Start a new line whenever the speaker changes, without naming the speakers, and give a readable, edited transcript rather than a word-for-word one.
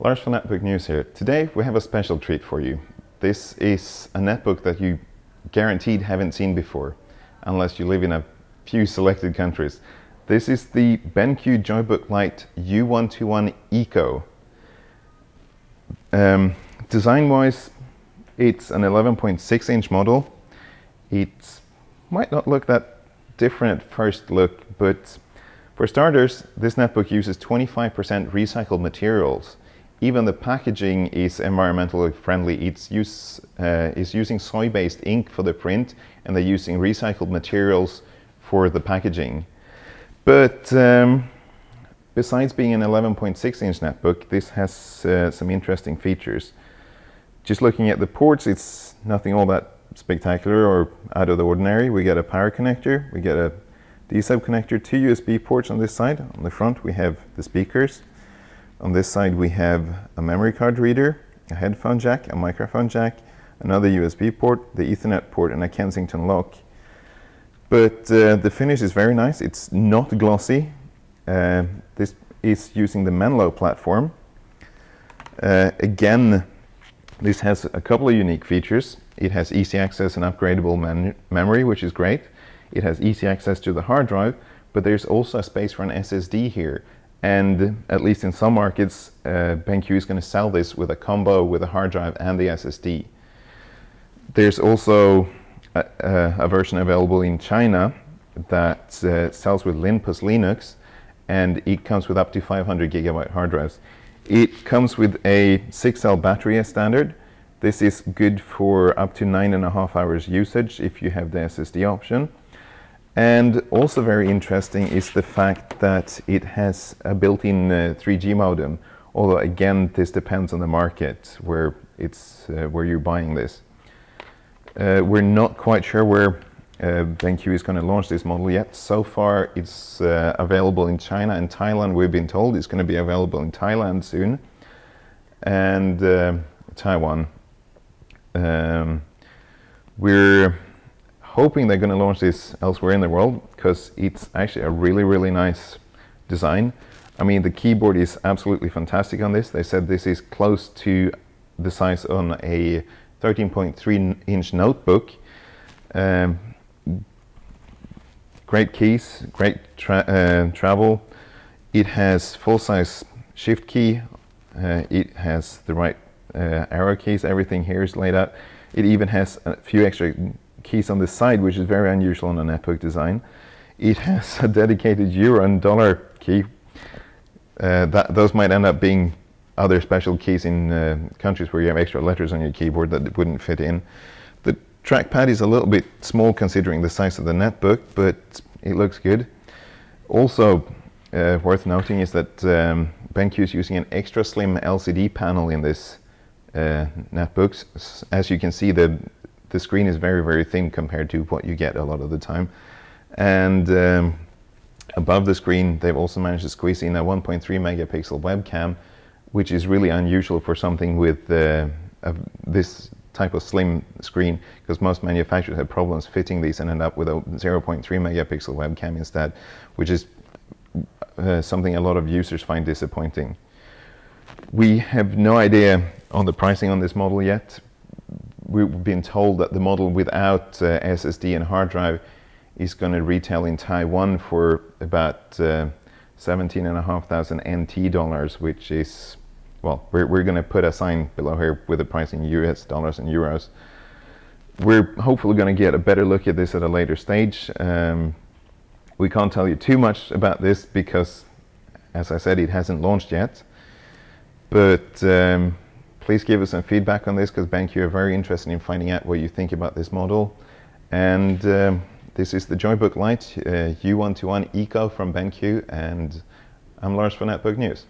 Lars from Netbook News here. Today we have a special treat for you. This is a netbook that you guaranteed haven't seen before, unless you live in a few selected countries. This is the BenQ Joybook Lite U121 Eco. Design-wise, it's an 11.6-inch model. It might not look that different at first look, but for starters, this netbook uses 25% recycled materials. Even the packaging is environmentally friendly. It's using soy-based ink for the print, and they're using recycled materials for the packaging. But besides being an 11.6-inch netbook, this has some interesting features. Just looking at the ports, it's nothing all that spectacular or out of the ordinary. We get a power connector, we get a D-sub connector, 2 USB ports on this side. On the front we have the speakers. On this side we have a memory card reader, a headphone jack, a microphone jack, another USB port, the Ethernet port, and a Kensington lock. But the finish is very nice. It's not glossy. This is using the Menlo platform. Again, this has a couple of unique features. It has easy access and upgradable memory, which is great. It has easy access to the hard drive, but there's also a space for an SSD here. And at least in some markets, BenQ is going to sell this with a combo with a hard drive and the SSD. There's also a version available in China that sells with Linpus Linux, and it comes with up to 500 gigabyte hard drives. It comes with a 6-cell battery as standard. This is good for up to 9.5 hours usage if you have the SSD option. And also very interesting is the fact that it has a built-in 3G modem, although again this depends on the market where you're buying this. We're not quite sure where BenQ is going to launch this model yet. So far it's available in China and Thailand. We've been told it's going to be available in Thailand soon, and Taiwan. We're hoping they're going to launch this elsewhere in the world because it's actually a really nice design. I mean, the keyboard is absolutely fantastic on this. They said this is close to the size on a 13.3-inch notebook. Great keys, great travel. It has full-size shift key. It has the right arrow keys. Everything here is laid out. It even has a few extra keys on the side, which is very unusual on a netbook design. It has a dedicated euro and dollar key. Those might end up being other special keys in countries where you have extra letters on your keyboard that wouldn't fit in. The trackpad is a little bit small considering the size of the netbook, but it looks good. Also worth noting is that BenQ is using an extra slim LCD panel in this netbook. As you can see, the screen is very thin compared to what you get a lot of the time. And above the screen, they've also managed to squeeze in a 1.3 megapixel webcam, which is really unusual for something with this type of slim screen, because most manufacturers have problems fitting these and end up with a 0.3 megapixel webcam instead, which is something a lot of users find disappointing. We have no idea on the pricing on this model yet. We've been told that the model without SSD and hard drive is going to retail in Taiwan for about 17,500 NT dollars, which is, well, we're going to put a sign below here with the price in US dollars and euros. We're hopefully going to get a better look at this at a later stage. We can't tell you too much about this because, as I said, it hasn't launched yet. But please give us some feedback on this, because BenQ are very interested in finding out what you think about this model. And this is the Joybook Lite U121 Eco from BenQ, and I'm Lars from Netbook News.